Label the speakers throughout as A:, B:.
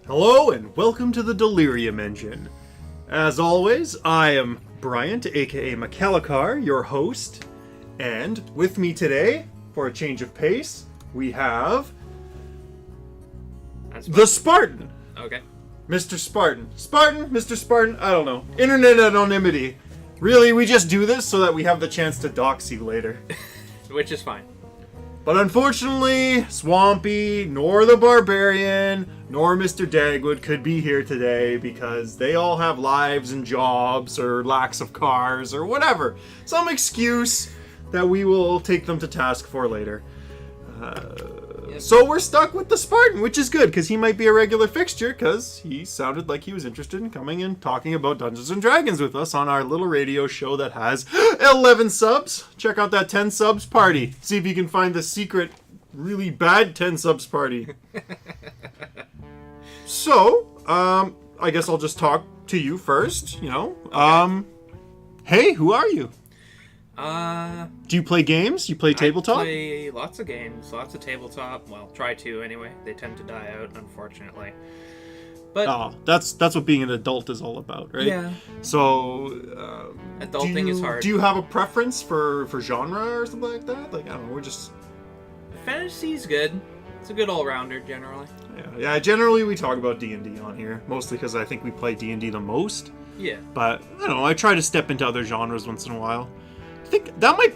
A: Hello and welcome to the Delirium engine. As always, I am Bryant, aka Mekhalikhar, your host, and with me today, for a change of pace, we have the Spartan.
B: Okay.
A: Mr. Spartan. Mr. Spartan, I don't know. Internet anonymity. Really, we just do this so that we have the chance to dox you later.
B: Which is fine.
A: But unfortunately, Swampy, nor the Barbarian, nor Mr. Dagwood could be here today because they all have lives and jobs or lacks of cars or whatever. Some excuse that we will take them to task for later. So we're stuck with the Spartan, which is good because he might be a regular fixture because he sounded like he was interested in coming and talking about Dungeons & Dragons with us on our little radio show that has 11 subs. Check out that 10 subs party. See if you can find the secret, really bad 10 subs party. So, I guess I'll just talk to you first, Hey, who are you? Do you play games? You play tabletop?
B: I play lots of games, lots of tabletop. Well, try to anyway. They tend to die out, unfortunately. But
A: that's what being an adult is all about, right?
B: Yeah.
A: So,
B: adulting is hard.
A: Do you have a preference for genre or something like that? Like, I don't know, we're just...
B: Fantasy's good. It's a good all-rounder, generally.
A: Yeah, generally we talk about D&D on here, mostly because I think we play D&D the most.
B: Yeah.
A: But, I don't know, I try to step into other genres once in a while. I think that might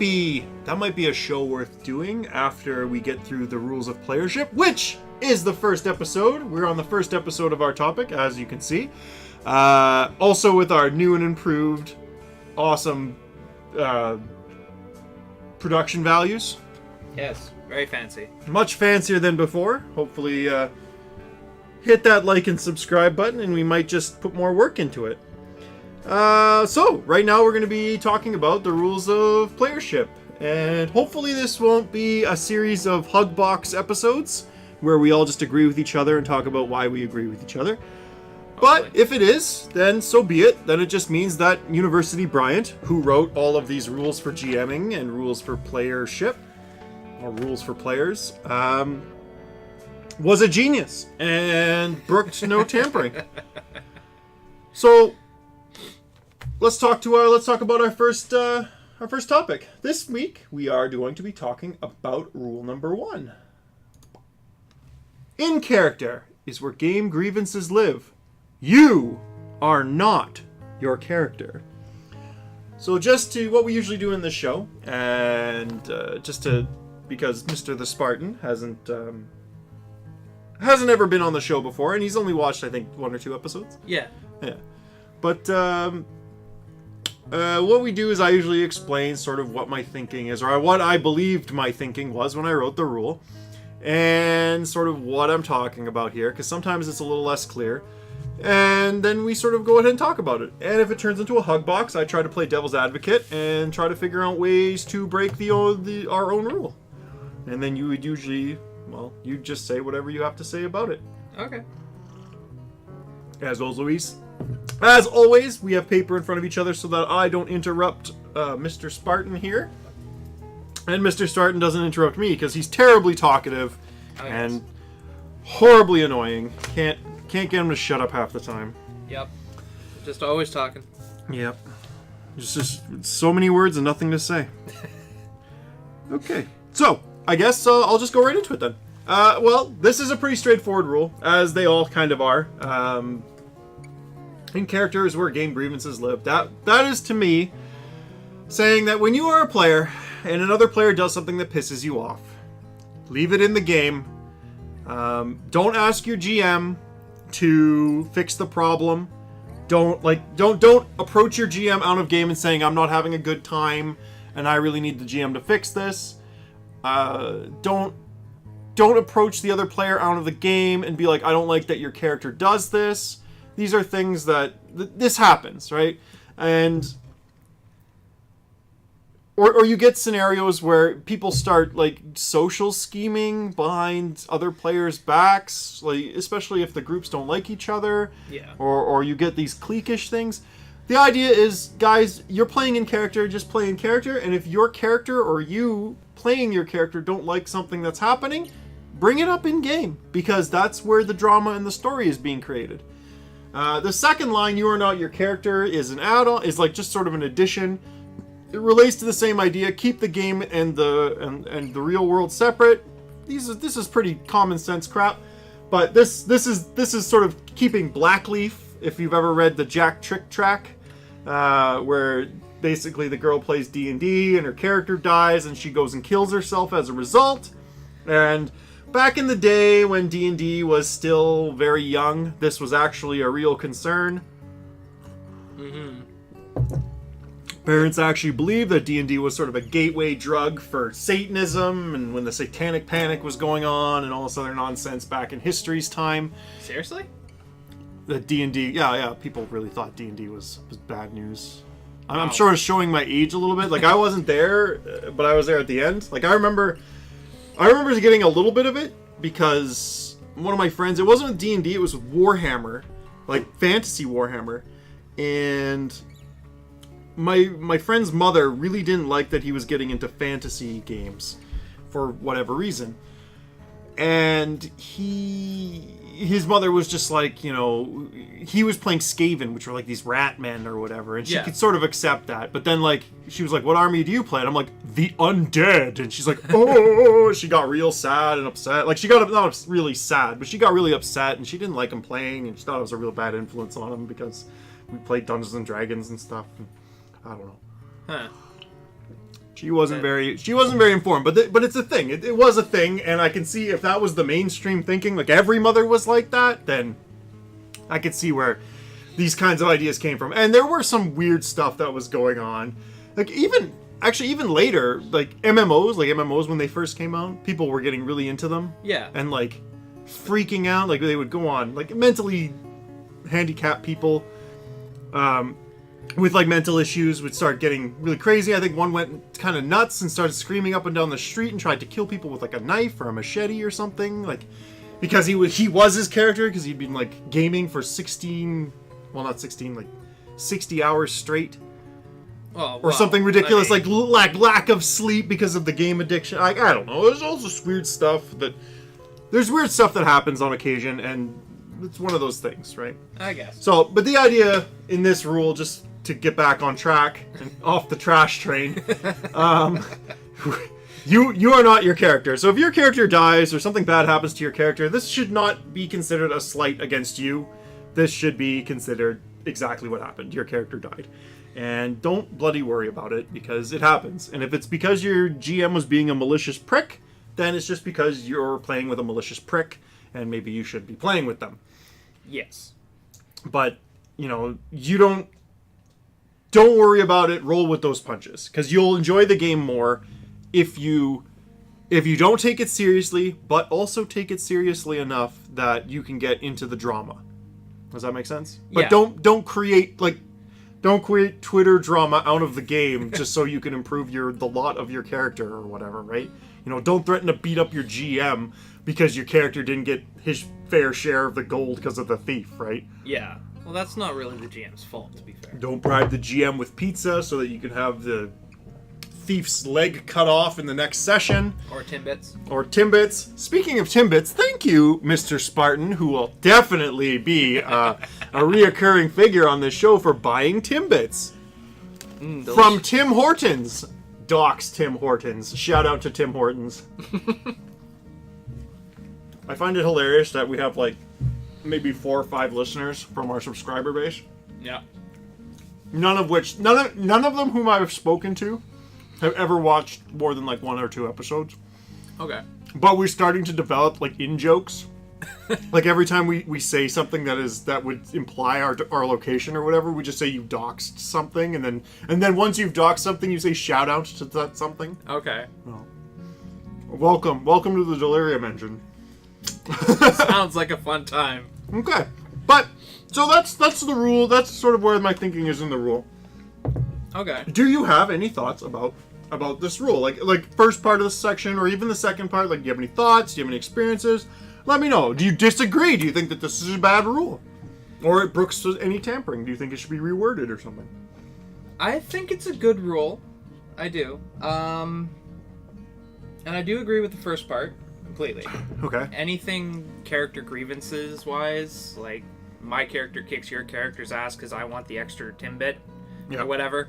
A: be a show worth doing after we get through the rules of playership, which is the first episode. We're on the first episode of our topic, as you can see. Also with our new and improved, awesome production values.
B: Yes, very fancy.
A: Much fancier than before. Hopefully, hit that like and subscribe button, and we might just put more work into it. So, right now we're going to be talking about the rules of playership. And hopefully this won't be a series of Hugbox episodes where we all just agree with each other and talk about why we agree with each other. But if it is, then so be it. Then it just means that University Bryant, who wrote all of these rules for GMing and rules for playership, or rules for players, was a genius and brooked no tampering. So... Let's talk about our first topic. This week we are going to be talking about rule number 1. In character is where game grievances live. You are not your character. So just to what we usually do in this show, and because Mr. the Spartan hasn't ever been on the show before, and he's only watched I think 1 or 2 episodes.
B: Yeah.
A: But what we do is I usually explain sort of what my thinking is, or what I believed my thinking was when I wrote the rule, and sort of what I'm talking about here, because sometimes it's a little less clear. And then we sort of go ahead and talk about it. And if it turns into a hug box, I try to play devil's advocate and try to figure out ways to break our own rule. And then you would usually, you just say whatever you have to say about it.
B: Okay.
A: As always, we have paper in front of each other so that I don't interrupt Mr. Spartan here. And Mr. Spartan doesn't interrupt me because he's terribly talkative and horribly annoying. Can't get him to shut up half the time.
B: Yep. Just always talking.
A: Yep. Just so many words and nothing to say. Okay. So, I guess I'll just go right into it then. This is a pretty straightforward rule, as they all kind of are. In character is where game grievances live. That is, to me, saying that when you are a player and another player does something that pisses you off, leave it in the game. Don't ask your GM to fix the problem. Don't approach your GM out of game and saying, I'm not having a good time and I really need the GM to fix this. Don't approach the other player out of the game and be like, I don't like that your character does this. These are things that this happens, right? And or you get scenarios where people start like social scheming behind other players' backs, like especially if the groups don't like each other.
B: Yeah.
A: Or you get these cliquish things. The idea is, guys, you're playing in character, just play in character, and if your character or you playing your character don't like something that's happening, bring it up in game, because that's where the drama and the story is being created. The second line, "You are not your character," is an add-on, is like just sort of an addition. It relates to the same idea. Keep the game and the real world separate. This is pretty common sense crap, but this is sort of keeping Blackleaf. If you've ever read the Jack Trick track, where basically the girl plays D&D and her character dies and she goes and kills herself as a result. And back in the day when D&D was still very young, this was actually a real concern. Parents actually believed that D&D was sort of a gateway drug for Satanism, and when the Satanic Panic was going on and all this other nonsense back in history's time.
B: Seriously?
A: The D&D, yeah, people really thought D&D was bad news. I'm sure it's showing my age a little bit. Like, I wasn't there, but I was there at the end. Like, I remember getting a little bit of it because one of my friends, it wasn't with D&D, it was with Warhammer, like fantasy Warhammer, and my friend's mother really didn't like that he was getting into fantasy games for whatever reason. And his mother was just like, you know, he was playing Skaven, which were like these rat men or whatever, and she could sort of accept that. But then, like, she was like, "What army do you play?" And I'm like, "The undead." And she's like, "Oh," she got real sad and upset. Like, she got not really sad, but she got really upset, and she didn't like him playing, and she thought it was a real bad influence on him because we played Dungeons and Dragons and stuff. And I don't know.
B: Huh.
A: She wasn't very informed, but it's a thing. It was a thing, and I can see if that was the mainstream thinking, like every mother was like that, then I could see where these kinds of ideas came from. And there were some weird stuff that was going on. Like even later, like MMOs when they first came out, people were getting really into them.
B: Yeah.
A: And like freaking out, like they would go on, like mentally handicapped people, with like mental issues would start getting really crazy. I think one went kind of nuts and started screaming up and down the street and tried to kill people with like a knife or a machete or something, like because he was his character, because he'd been like gaming for 60 hours straight. Or something ridiculous, like lack of sleep because of the game addiction. I don't know. There's all this weird stuff there's weird stuff that happens on occasion, and it's one of those things, right?
B: I guess.
A: So, but the idea in this rule, just to get back on track and off the trash train, you are not your character. So if your character dies or something bad happens to your character, this should not be considered a slight against you. This should be considered exactly what happened. Your character died. And don't bloody worry about it, because it happens. And if it's because your GM was being a malicious prick, then it's just because you're playing with a malicious prick, and maybe you should be playing with them.
B: Yes.
A: But, you know, you don't worry about it. Roll with those punches, because you'll enjoy the game more if you don't take it seriously, but also take it seriously enough that you can get into the drama. Does that make sense? But don't create Twitter drama out of the game just so you can improve the lot of your character or whatever, right? You know, don't threaten to beat up your GM because your character didn't get his fair share of the gold because of the thief, right?
B: Yeah. Well, that's not really the GM's fault, to be fair.
A: Don't bribe the GM with pizza so that you can have the thief's leg cut off in the next session.
B: Or Timbits. Speaking of Timbits, thank you, Mr. Spartan, who will definitely be a reoccurring figure on this show for buying Timbits. From Tim Hortons. Docs Tim Hortons. Shout out to Tim Hortons. I find it hilarious that we have like maybe 4 or 5 listeners from our subscriber base. Yeah.
A: None of them whom I've spoken to have ever watched more than like 1 or 2 episodes.
B: Okay.
A: But we're starting to develop like in-jokes. Like every time we say something that would imply our location or whatever, we just say you doxed something, and then once you've doxed something, you say shout out to that something.
B: Okay.
A: Oh. Welcome to the Delirium engine.
B: Sounds like a fun time.
A: Okay. But so that's the rule. That's sort of where my thinking is in the rule.
B: Okay.
A: Do you have any thoughts about this rule? Like first part of the section, or even the second part? Like, do you have any thoughts? Do you have any experiences? Let me know. Do you disagree? Do you think that this is a bad rule? Or it brooks any tampering? Do you think it should be reworded or something?
B: I think it's a good rule. I do. And I do agree with the first part.
C: completely.
A: Okay.
C: Anything character grievances wise, like my character kicks your character's ass because I want the extra Timbit or whatever,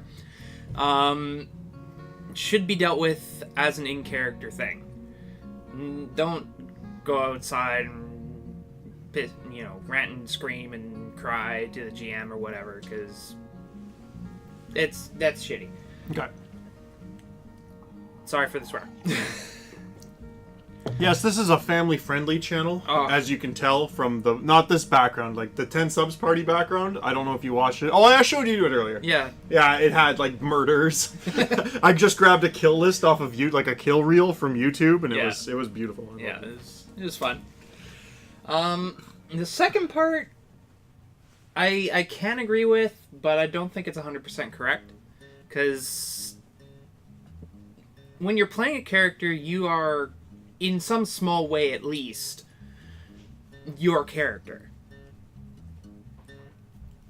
C: should be dealt with as an in-character thing. Don't go outside and rant and scream and cry to the GM or whatever, because that's shitty.
A: Okay.
C: Sorry for the swear.
A: Yes, this is a family-friendly channel, as you can tell from the, not this background, like the 10 subs party background. I don't know if you watched it. Oh, I showed you it earlier.
C: Yeah.
A: Yeah, it had like murders. I just grabbed a kill list off of like a kill reel from YouTube, and it was beautiful.
C: It was fun. The second part, I can agree with, but I don't think it's 100% correct, because when you're playing a character, you are, in some small way at least, your character.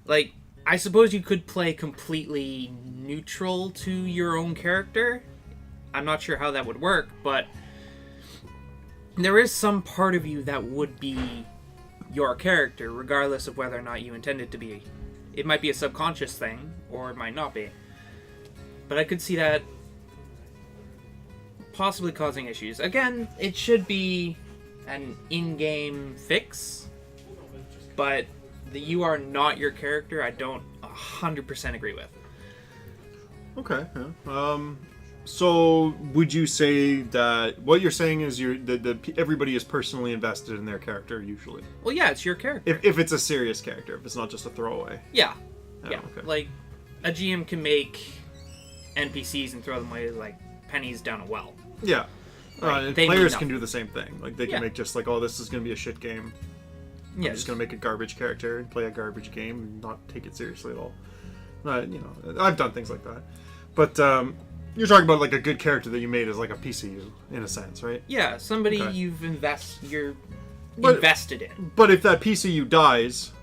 C: Like, I suppose you could play completely neutral to your own character. I'm not sure how that would work, but there is some part of you that would be your character, regardless of whether or not you intend it to be. It might be a subconscious thing, or it might not be. But I could see that possibly causing issues. Again, it should be an in-game fix, but the you are not your character, I don't 100% agree with.
A: Okay. Yeah. So would you say that what you're saying is everybody is personally invested in their character usually?
C: Well, yeah, it's your character.
A: If it's a serious character, if it's not just a throwaway.
C: Yeah.
A: Oh,
C: Yeah.
A: okay.
C: Like, a GM can make NPCs and throw them away like pennies down a well.
A: Yeah.
C: Like,
A: Players can do the same thing. Like, they can
C: Yeah.
A: make just like, oh, this is going to be a shit game. I'm just going to make a garbage character and play a garbage game and not take it seriously at all. I've done things like that. But you're talking about like a good character that you made as like a PCU, in a sense, right?
C: Yeah, somebody
A: Okay.
C: you're
A: But-
C: invested in.
A: But if that piece of you dies,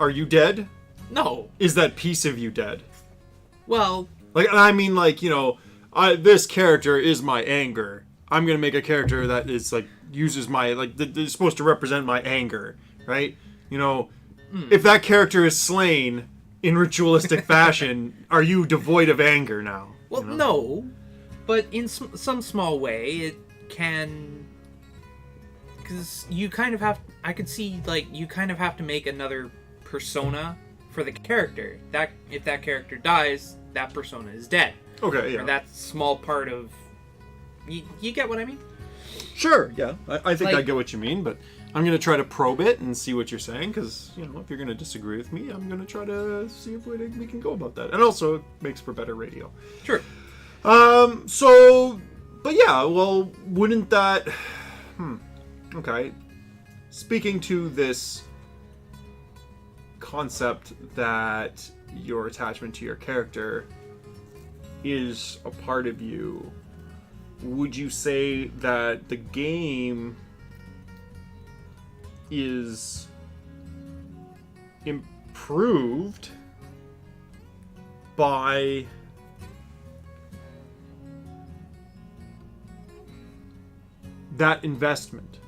A: are you dead?
C: No.
A: Is that piece of you dead?
C: Well,
A: Like, I mean, like, this character is my anger. I'm gonna make a character that is like uses my is supposed to represent my anger, right? If that character is slain in ritualistic fashion, are you devoid of anger now?
C: well, no. But in some small way, it can... Because you kind of have... I could see, like, you kind of have to make another persona for the character. If that character dies, that persona is dead.
A: Okay, yeah.
C: Or that small part of... You get what I mean?
A: Sure, yeah. I think
C: Like-
A: I get what you mean, but I'm going to try to probe it and see what you're saying, because, if you're going to disagree with me, I'm going to try to see if we can go about that. And also, it makes for better radio.
C: Sure.
A: But yeah, well, wouldn't that... Okay. Speaking to this concept that your attachment to your character is a part of you, would you say that the game is improved by that investment?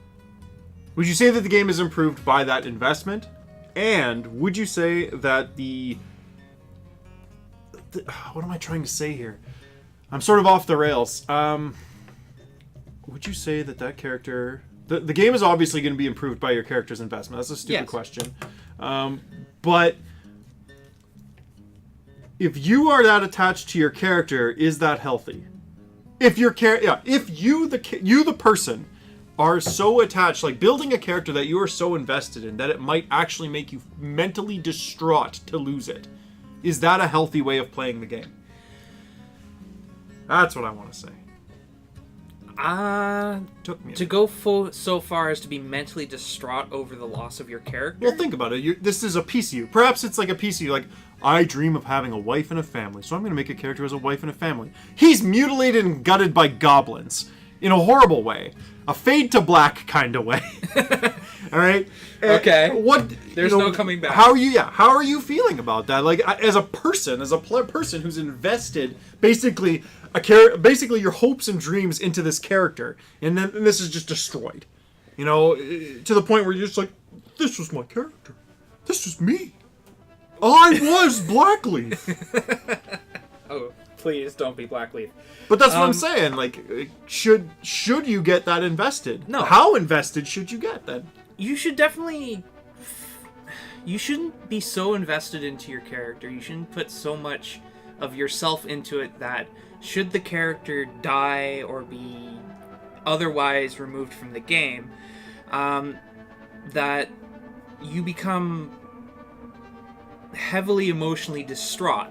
A: Would you say that the game is improved by that investment? And would you say that what am I trying to say here? I'm sort of off the rails. Would you say that character... The game is obviously going to be improved by your character's investment. That's a stupid question. But if you are that attached to your character, is that healthy? If you the person are so attached, like building a character that you are so invested in that it might actually make you mentally distraught to lose it, is that a healthy way of playing the game? That's what I want to say. Took me
C: To go so far as to be mentally distraught over the loss of your character?
A: Well, think about it. This is a PCU. Perhaps it's like a PCU. Like, I dream of having a wife and a family, so I'm going to make a character who has a wife and a family. He's mutilated and gutted by goblins in a horrible way. A fade to black kind of way.
B: All right.
C: Okay.
B: What?
C: There's no coming back.
B: How are you? Yeah. How are you feeling about that? Like, as a person, person who's invested basically basically your hopes and dreams into this character, and then this is just destroyed. You know, to the point where you're just like, this was my character. This was me. I was Blackleaf.
C: Oh, please don't be Blackleaf.
B: But that's what I'm saying. Like, should you get that invested?
C: No.
B: How invested should you get then?
C: You should definitely... You shouldn't be so invested into your character. You shouldn't put so much of yourself into it that should the character die or be otherwise removed from the game, that you become heavily emotionally distraught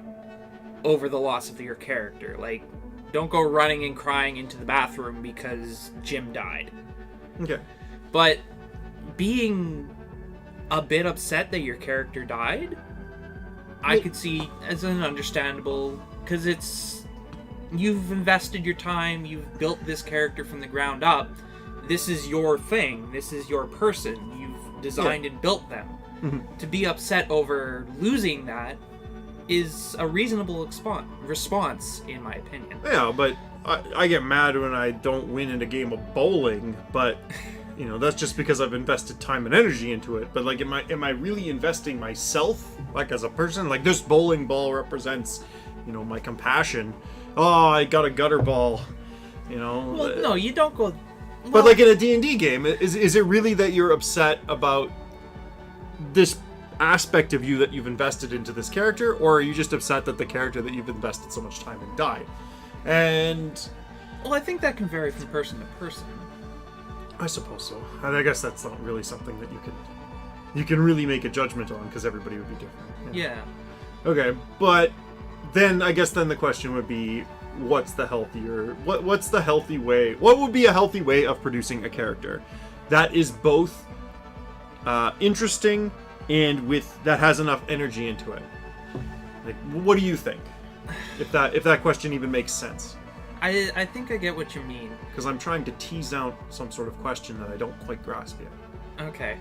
C: over the loss of your character. Like, don't go running and crying into the bathroom because Jim died.
B: Okay.
C: But being a bit upset that your character died, I could see as an understandable, because you've invested your time, you've built this character from the ground up. This is your thing. This is your person. You've designed and built them. Mm-hmm. To be upset over losing that is a reasonable response, in my opinion.
B: Yeah, but I get mad when I don't win in a game of bowling, but you know, that's just because I've invested time and energy into it. But like, am I really investing myself, like, as a person? Like, this bowling ball represents, you know, my compassion. Oh, I got a gutter ball, you know.
C: Well, no, you don't go. Well,
B: but like in a D&D game, is it really that you're upset about this aspect of you that you've invested into this character, or are you just upset that the character that you've invested so much time in died? And
C: well, I think that can vary from person to person.
B: I suppose so. I guess that's not really something that you can really make a judgment on, because everybody would be different.
C: Yeah.
B: Okay, but then I guess then the question would be, what's the healthy way? What would be a healthy way of producing a character that is both interesting and that has enough energy into it? Like, what do you think? If that question even makes sense.
C: I think I get what you mean.
B: Because I'm trying to tease out some sort of question that I don't quite grasp yet.
C: Okay.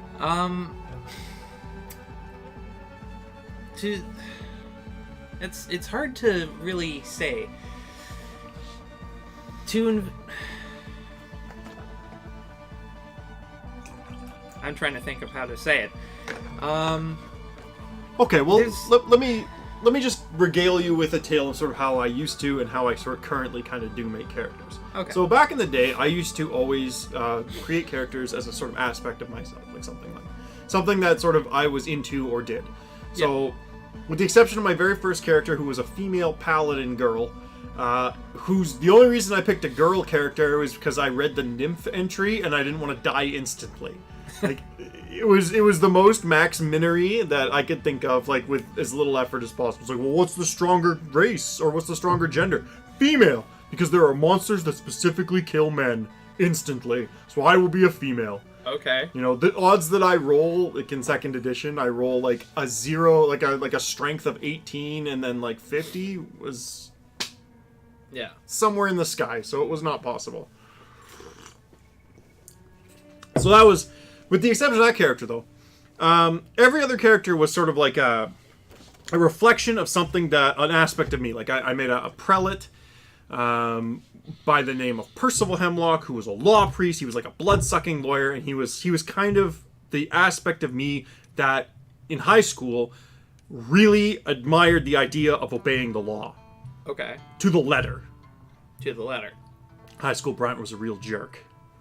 C: It's hard to really say. I'm trying to think of how to say it.
B: Okay, well, let me just regale you with a tale of sort of how I used to and how I sort of currently kind of do make characters.
C: Okay.
B: So back in the day, I used to always create characters as a sort of aspect of myself, like something that sort of I was into or did. So, with the exception of my very first character, who was a female paladin girl, who's the only reason I picked a girl character was because I read the nymph entry and I didn't want to die instantly. Like, it was the most Max Minery that I could think of, like, with as little effort as possible. It's like, well, what's the stronger race, or what's the stronger gender? Female, because there are monsters that specifically kill men instantly. So I will be a female.
C: Okay.
B: You know, the odds that I roll, like in second edition, I roll like a 0, like a strength of 18 and then like 50 was somewhere in the sky, so it was not possible. So that was, with the exception of that character though, every other character was sort of like a reflection of something an aspect of me. Like I made a prelate, by the name of Percival Hemlock, who was a law priest. He was like a blood-sucking lawyer, and he was kind of the aspect of me that in high school really admired the idea of obeying the law.
C: Okay.
B: To the letter.
C: To the letter.
B: High school Bryant was a real jerk.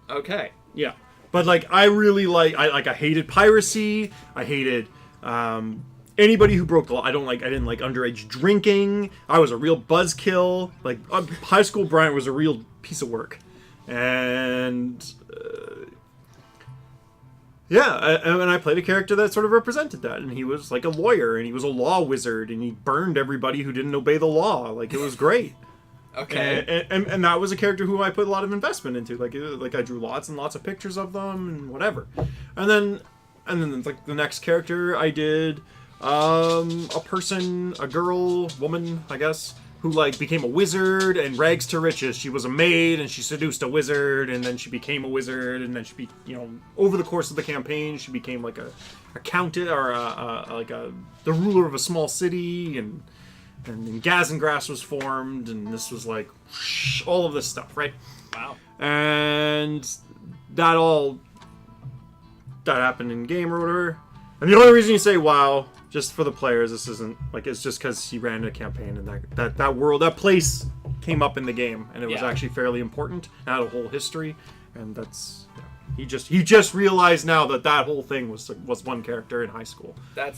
C: Okay.
B: Yeah. But like I hated piracy. I hated anybody who broke the law. I didn't like underage drinking. I was a real buzzkill. Like, high school Bryant was a real piece of work. And and I played a character that sort of represented that. And he was like a lawyer, and he was a law wizard, and he burned everybody who didn't obey the law. Like, it was great.
C: Okay.
B: And that was a character who I put a lot of investment into. Like I drew lots and lots of pictures of them and whatever. And then like the next character I did, a girl, woman, I guess,
A: who like became a wizard and rags to riches. She was a maid and she seduced a wizard, and then she became a wizard, and then over the course of the campaign she became like a countess or the ruler of a small city, and Gazangrass was formed, and this was like all of this stuff, right?
C: Wow.
A: And that happened in game order. And the only reason you say wow, just for the players, this isn't like, it's just because he ran a campaign, and that world, that place came up in the game, and it was actually fairly important. It had a whole history, and that's he just realized now that whole thing was one character in high school. That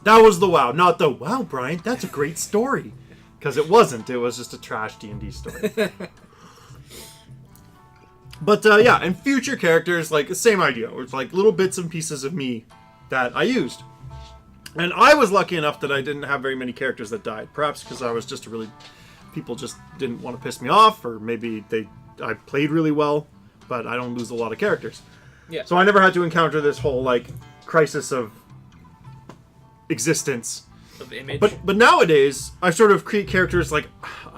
A: was the wow, not the wow, Brian. That's a great story, because it wasn't. It was just a trash D&D story. But and future characters, like the same idea. It's like little bits and pieces of me that I used. And I was lucky enough that I didn't have very many characters that died. Perhaps because I was just people just didn't want to piss me off, or maybe I played really well, but I don't lose a lot of characters.
C: Yeah.
A: So I never had to encounter this whole like crisis of existence.
C: Of image.
A: But nowadays, I sort of create characters like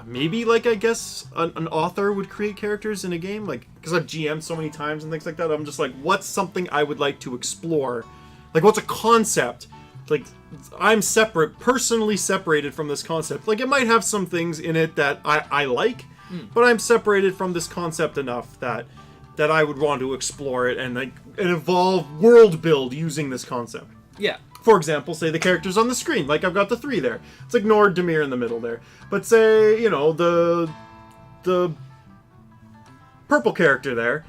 A: maybe like I guess an author would create characters in a game, like because I've GM'd so many times and things like that. I'm just like, what's something I would like to explore? Like, what's a concept? Like, I'm personally separated from this concept. Like, it might have some things in it that I like, but I'm separated from this concept enough that I would want to explore it and evolve, world build using this concept.
C: Yeah.
A: For example, say the characters on the screen. Like, I've got the 3 there. Let's ignore Demir in the middle there. But say, the purple character there.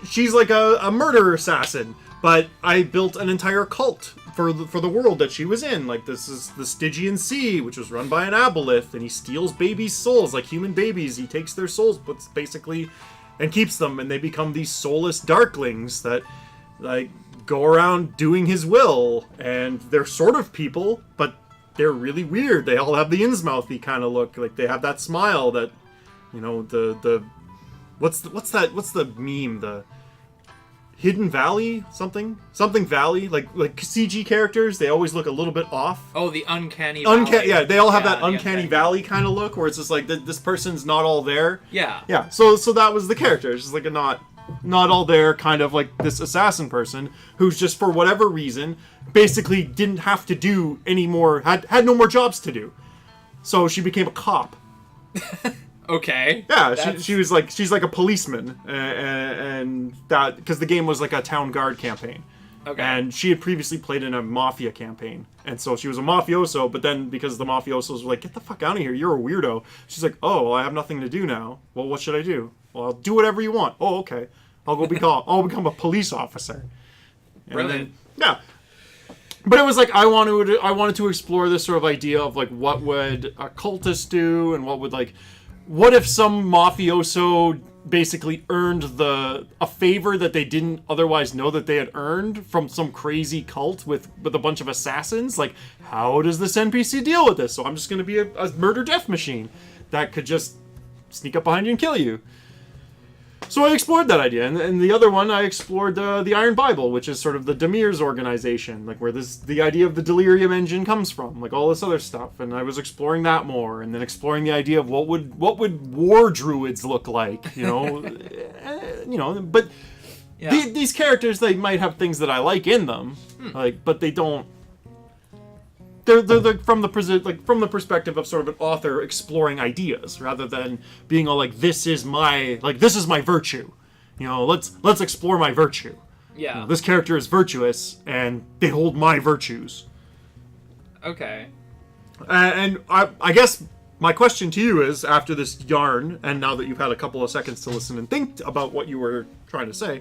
A: She's like a murder assassin. But I built an entire cult for the world that she was in. Like, this is the Stygian Sea, which was run by an aboleth, and he steals babies' souls, like human babies. He takes their souls, and keeps them, and they become these soulless darklings that, like, go around doing his will. And they're sort of people, but they're really weird. They all have the Innsmouthy kind of look. Like, they have that smile that, what's the meme? The Hidden Valley, something Valley, like CG characters, they always look a little bit off.
C: Oh, the uncanny valley.
A: Yeah, they all have that uncanny valley kind of look, where it's just like this person's not all there.
C: Yeah.
A: So that was the character. It's just like a not all there kind of like this assassin person who's just for whatever reason basically didn't have to do any more, had no more jobs to do. So she became a cop.
C: Okay.
A: Yeah, she's like a policeman, and that because the game was like a town guard campaign.
C: Okay.
A: And she had previously played in a mafia campaign, and so she was a mafioso. But then because the mafiosos were like, "Get the fuck out of here! You're a weirdo." She's like, "Oh, well, I have nothing to do now. Well, what should I do? Well, I'll do whatever you want. Oh, okay. I'll become a police officer."
C: Brilliant.
A: Yeah. But it was like I wanted to explore this sort of idea of like what would a cultist do, and what if some mafioso basically earned a favor that they didn't otherwise know that they had earned from some crazy cult with a bunch of assassins? Like, how does this NPC deal with this? So I'm just going to be a murder death machine that could just sneak up behind you and kill you. So I explored that idea, and the other one I explored the Iron Bible, which is sort of the Demir's organization, like where the idea of the Delirium engine comes from, like all this other stuff, and I was exploring that more, and then exploring the idea of what would war druids look like, but
C: Yeah.
A: These characters, they might have things that I like in them, but they don't. They're from the perspective of sort of an author exploring ideas rather than being all like, this is my virtue, let's explore my virtue.
C: Yeah.
A: This character is virtuous and they hold my virtues.
C: Okay.
A: And I guess my question to you is, after this yarn, and now that you've had a couple of seconds to listen and think about what you were trying to say,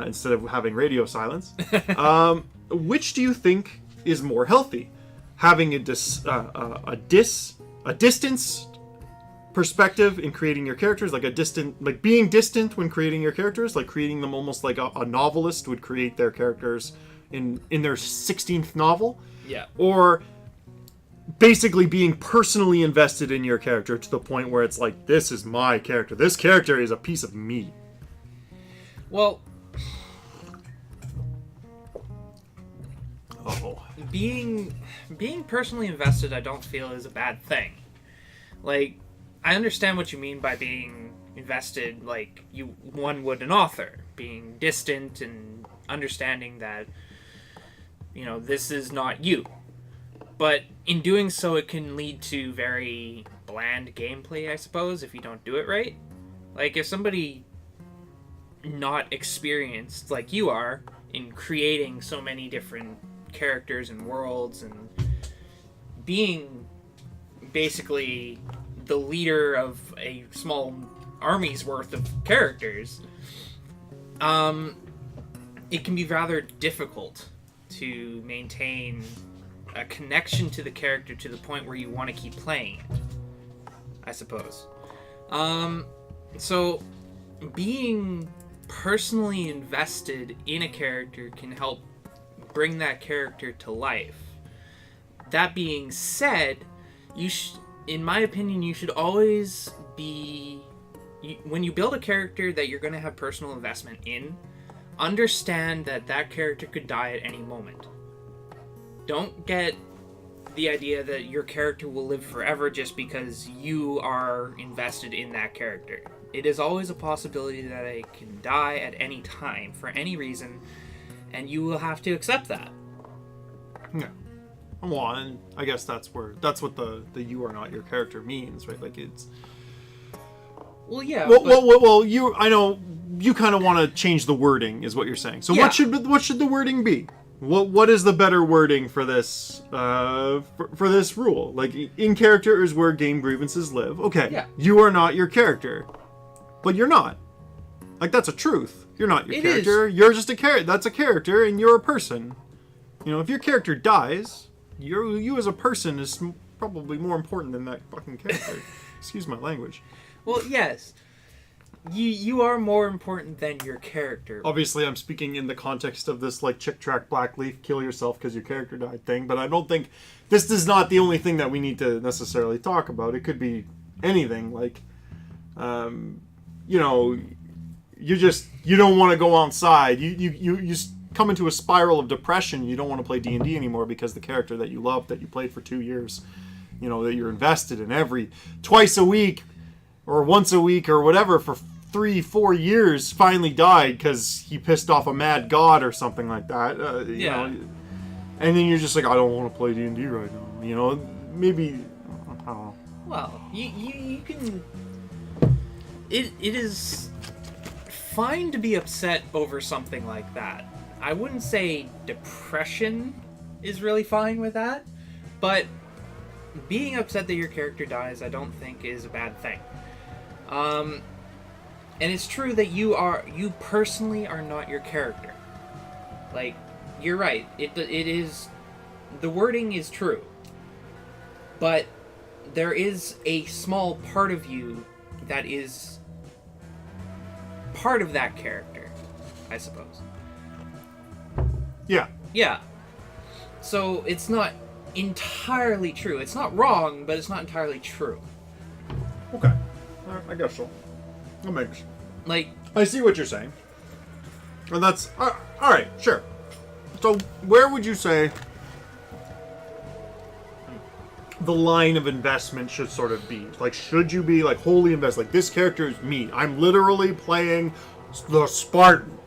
A: instead of having radio silence, which do you think is more healthy? Having a distance perspective in creating your characters, like being distant when creating your characters, like creating them almost like a novelist would create their characters in their 16th novel.
C: Yeah.
A: Or basically being personally invested in your character to the point where it's like, this is my character. This character is a piece of me.
C: Well,
A: oh.
C: being personally invested, I don't feel is a bad thing. Like, I understand what you mean by being invested, like one would an author, being distant and understanding that, you know, this is not you. But in doing so, it can lead to very bland gameplay, I suppose, if you don't do it right. Like, if somebody not experienced like you are in creating so many different characters and worlds and being basically the leader of a small army's worth of characters, it can be rather difficult to maintain a connection to the character to the point where you want to keep playing it, I suppose. So being personally invested in a character can help bring that character to life. That being said, in my opinion, you should always be... when you build a character that you're going to have personal investment in, understand that that character could die at any moment. Don't get the idea that your character will live forever just because you are invested in that character. It is always a possibility that it can die at any time, for any reason, and you will have to accept that.
A: Yeah. Well, and I guess that's what the you are not your character means, right? Like, it's...
C: Well, yeah.
A: Well, I know you kind of want to change the wording, is what you're saying. So
C: yeah.
A: What should the wording be? What is the better wording for this for this rule? Like, in character is where game grievances live. Okay.
C: Yeah.
A: You are not your character, but you're not. Like, that's a truth. You're not your character. You're just a character. That's a character, and you're a person. You know, if your character dies, you as a person is probably more important than that fucking character. Excuse my language.
C: Well, yes. You are more important than your character.
A: Obviously, I'm speaking in the context of this, like, chick track black leaf, kill yourself because your character died thing, but I don't think this is not the only thing that we need to necessarily talk about. It could be anything, like, you know, you don't want to go outside. You come into a spiral of depression. You don't want to play D&D anymore because the character that you loved, that you played for 2 years, you know, that you're invested in twice a week or once a week or whatever for 3-4 years, finally died because he pissed off a mad god or something like that. You know, and then you're just like, I don't want to play D&D right now. You know, maybe, I don't know.
C: Well, you can... It is fine to be upset over something like that. I wouldn't say depression is really fine with that, but being upset that your character dies, I don't think is a bad thing. And it's true that you personally are not your character. Like, you're right. It is, the wording is true. But there is a small part of you that is part of that character, I suppose.
A: Yeah.
C: Yeah. So it's not entirely true. It's not wrong, but it's not entirely true.
A: Okay. I guess so. That makes...
C: Like...
A: I see what you're saying. And that's... Alright, sure. So, where would you say the line of investment should sort of be? Like, should you be, like, wholly invested? Like, this character is me. I'm literally playing the Spartan.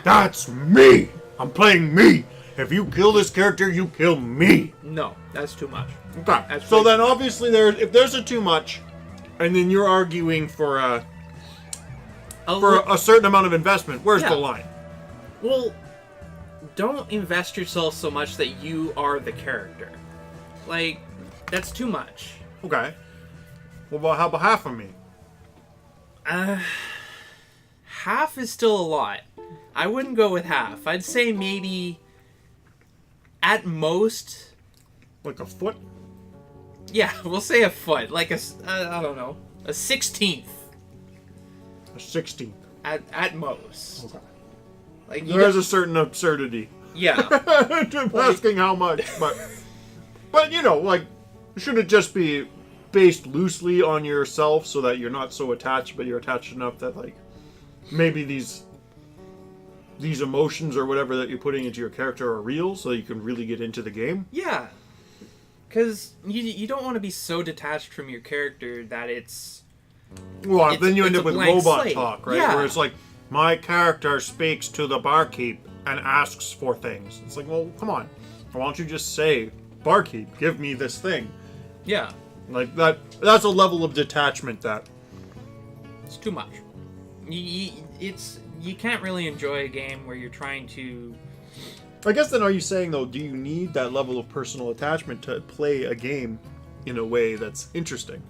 A: That's me! I'm playing me! If you kill this character, you kill me!
C: No, that's too much.
A: Okay. So then, obviously, if there's a too much, and then you're arguing for a certain amount of investment, where's the line?
C: Well, don't invest yourself so much that you are the character. Like, that's too much.
A: Okay. Well, how about half of me?
C: Half is still a lot. I wouldn't go with half. I'd say maybe, at most...
A: Like a foot?
C: Yeah, we'll say a foot. Like I don't know, a 16th.
A: A 16th.
C: At most.
A: Okay.
C: Like,
A: there's a certain absurdity.
C: Yeah.
A: To asking how much, but you know, like, should it just be based loosely on yourself so that you're not so attached, but you're attached enough that, like, maybe these emotions or whatever that you're putting into your character are real, so that you can really get into the game?
C: Yeah. Because you don't want to be so detached from your character that it's...
B: Well, then you end
C: it's
B: up
C: a
B: with
C: blank
B: robot
C: slate.
B: talk, right?
C: Yeah.
B: Where it's like, my character speaks to the barkeep and asks for things. It's like, well, come on. Why don't you just say, barkeep, give me this thing?
C: Yeah.
B: Like, that's a level of detachment that...
C: It's too much. You can't really enjoy a game where you're trying to...
B: I guess then are you saying, though, do you need that level of personal attachment to play a game in a way that's interesting?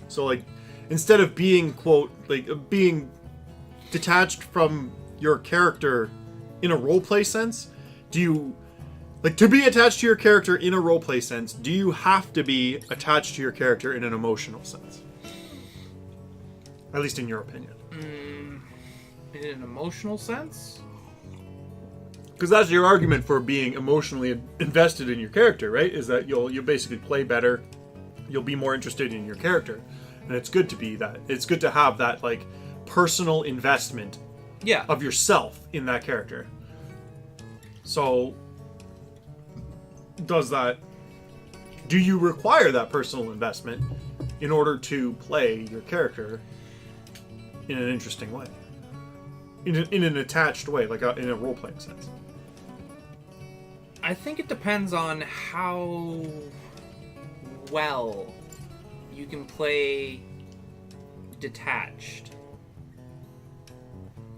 B: So, like, instead of being, quote, like, being detached from your character in a roleplay sense, do you... Like, to be attached to your character in a roleplay sense, do you have to be attached to your character in an emotional sense? At least in your opinion.
C: In an emotional sense?
B: Because that's your argument for being emotionally invested in your character, right? Is that you'll basically play better, you'll be more interested in your character, and it's good to be that. It's good to have that like personal investment,
C: Yeah.
B: of yourself in that character. So, do you require that personal investment in order to play your character in an interesting way, in an attached way, like in a role playing sense?
C: I think it depends on how well you can play detached.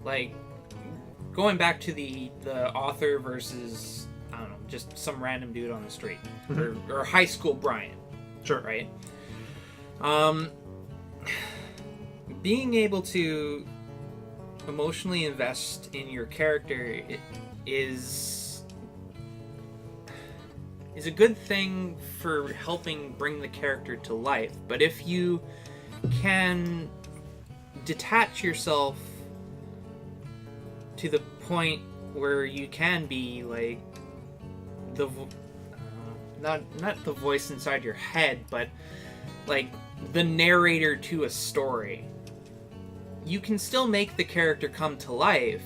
C: Like, going back to the author versus, I don't know, just some random dude on the street. Or high school Brian.
B: Sure.
C: Right? Being able to emotionally invest in your character is a good thing for helping bring the character to life. But if you can detach yourself to the point where you can be like not the voice inside your head, but like the narrator to a story, you can still make the character come to life.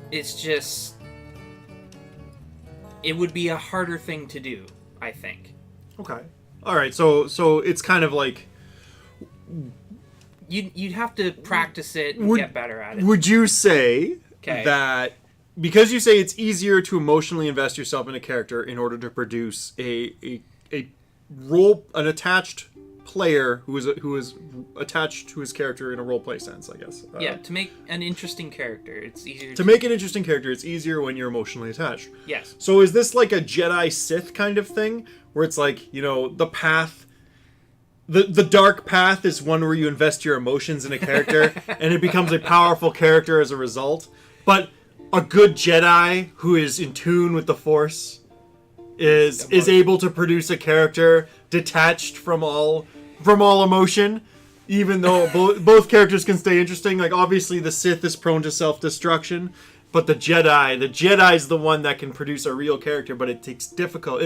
C: It's just, it would be a harder thing to do, I think.
B: Okay. All right. So it's kind of like,
C: You'd have to practice it and get better at it.
B: would you say
C: Okay.
B: that because you say it's easier to emotionally invest yourself in a character in order to produce an attached player who is attached to his character in a role play sense, I guess.
C: Yeah, to make an interesting character, it's easier
B: To make an interesting character, it's easier when you're emotionally attached.
C: Yes.
B: So is this like a Jedi Sith kind of thing, where it's like, you know, the path, the dark path is one where you invest your emotions in a character, and it becomes a powerful character as a result. But a good Jedi who is in tune with the Force is able to produce a character detached from all emotion, even though both characters can stay interesting. Like, obviously the Sith is prone to self-destruction, but the Jedi's the one that can produce a real character. But it takes effort.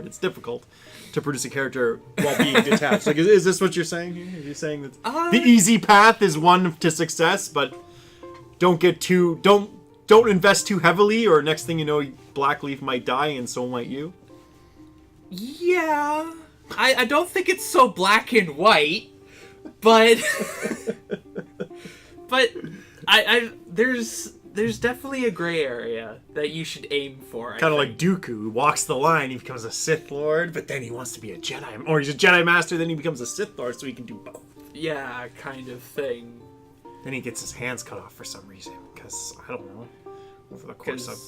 B: It's difficult to produce a character while being detached. Like, is this what you're saying here? Are you saying that the easy path is one to success, but don't invest too heavily, or next thing you know, Blackleaf might die, and so might you?
C: Yeah. I don't think it's so black and white, but there's definitely a gray area that you should aim for.
B: Kind of like Dooku, who walks the line, he becomes a Sith Lord, but then he wants to be a Jedi, or he's a Jedi Master, then he becomes a Sith Lord, so he can do both.
C: Yeah, kind of thing.
B: Then he gets his hands cut off for some reason, because, I don't know, over the course of,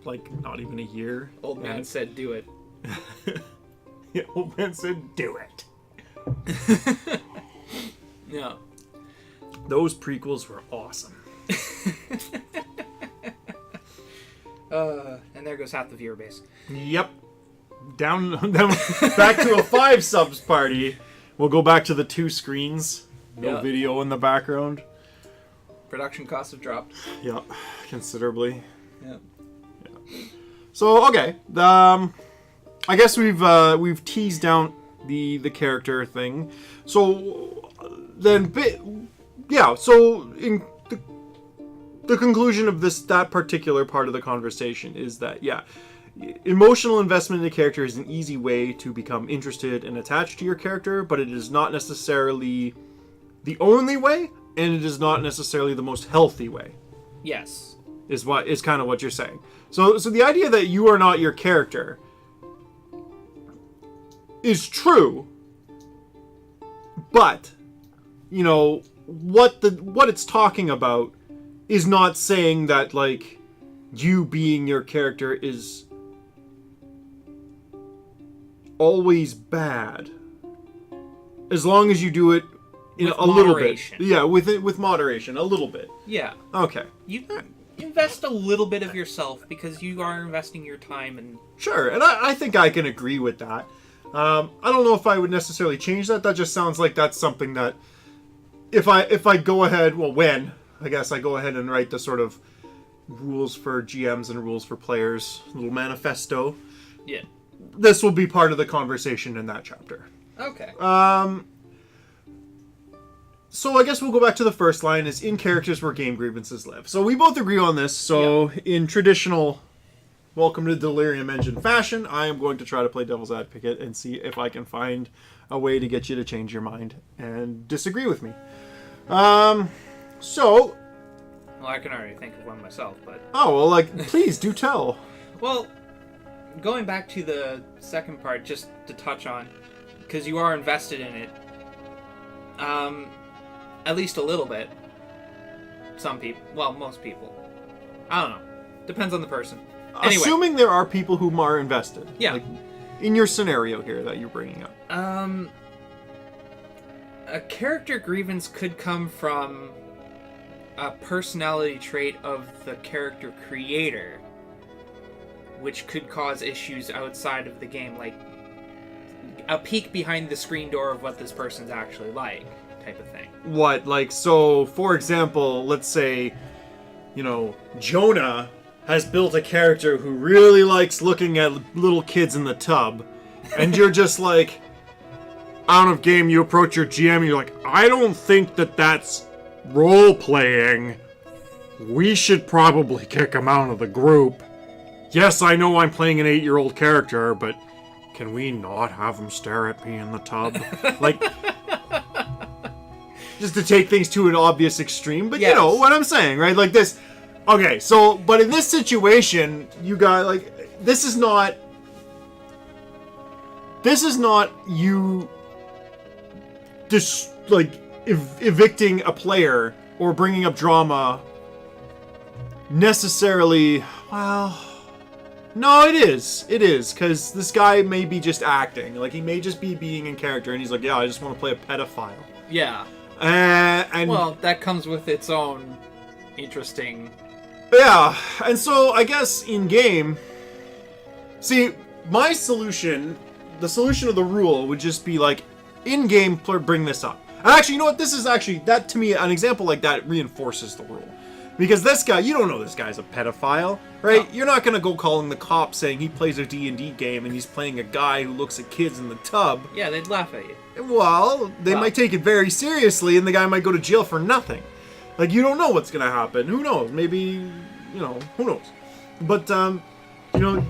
B: like, not even a year.
C: Old man said, do it.
B: Yeah, old man said, do it.
C: Yeah.
B: Those prequels were awesome.
C: And there goes half the viewer base.
B: Yep. Down back to a 5 subs party. We'll go back to the 2 screens. No video in the background.
C: Production costs have dropped.
B: Yep, considerably.
C: Yeah.
B: So, okay. I guess we've teased out the character thing. So then, so in the conclusion of that particular part of the conversation is that,
A: emotional investment in a character is an easy way to become interested and attached to your character, but it is not necessarily the only way, and it is not necessarily the most healthy way.
C: Yes.
A: Is kind of what you're saying. So the idea that you are not your character is true, but you know what it's talking about is not saying that like you being your character is always bad, as long as you do it in
C: with
A: a little bit.
C: moderation.
A: Yeah, with moderation, a little bit.
C: Yeah.
A: Okay.
C: You invest a little bit of yourself because you are investing your time and...
A: Sure, and I think I can agree with that. I don't know if I would necessarily change that. That just sounds like that's something that if I go ahead, well, when I guess I go ahead and write the sort of rules for GMs and rules for players, little manifesto.
C: Yeah.
A: This will be part of the conversation in that chapter.
C: Okay.
A: So I guess we'll go back to the first line, is in characters where game grievances live. So we both agree on this. So in traditional Welcome to Delirium engine fashion, I am going to try to play devil's advocate and see if I can find a way to get you to change your mind and disagree with me. So...
C: Well, I can already think of one myself, but...
A: Oh, well, like, please, do tell.
C: Well, going back to the second part, just to touch on, because you are invested in it, at least a little bit. Some people. Well, most people. I don't know. Depends on the person. Anyway.
A: Assuming there are people who are invested.
C: Yeah.
A: Like, in your scenario here that you're bringing up.
C: A character grievance could come from a personality trait of the character creator, which could cause issues outside of the game, like a peek behind the screen door of what this person's actually like, type of thing.
A: What, like, so, for example, let's say, you know, Jonah has built a character who really likes looking at little kids in the tub, and you're just like, out of game, you approach your GM, and you're like, I don't think that's role-playing. We should probably kick him out of the group. Yes, I know I'm playing an 8-year-old character, but can we not have him stare at me in the tub? Like, just to take things to an obvious extreme, but you know what I'm saying, right? Like this. Okay, so, but in this situation, you got, like, this is not you just, like, evicting a player or bringing up drama necessarily. Well, no, it is, because this guy may be just acting. Like, he may just be being in character, and he's like, yeah, I just want to play a pedophile.
C: Yeah.
A: And
C: well, that comes with its own interesting...
A: Yeah, and so I guess in game, see, my solution, the solution of the rule would just be like, in game, bring this up. And actually, you know what? This is actually, that to me, an example like that reinforces the rule. Because this guy, you don't know this guy's a pedophile, right? No. You're not going to go calling the cops saying he plays a D&D game and he's playing a guy who looks at kids in the tub.
C: Yeah, they'd laugh at you.
A: Well, they might take it very seriously and the guy might go to jail for nothing. Like, you don't know what's going to happen. Who knows? Maybe, you know, who knows? But, you know,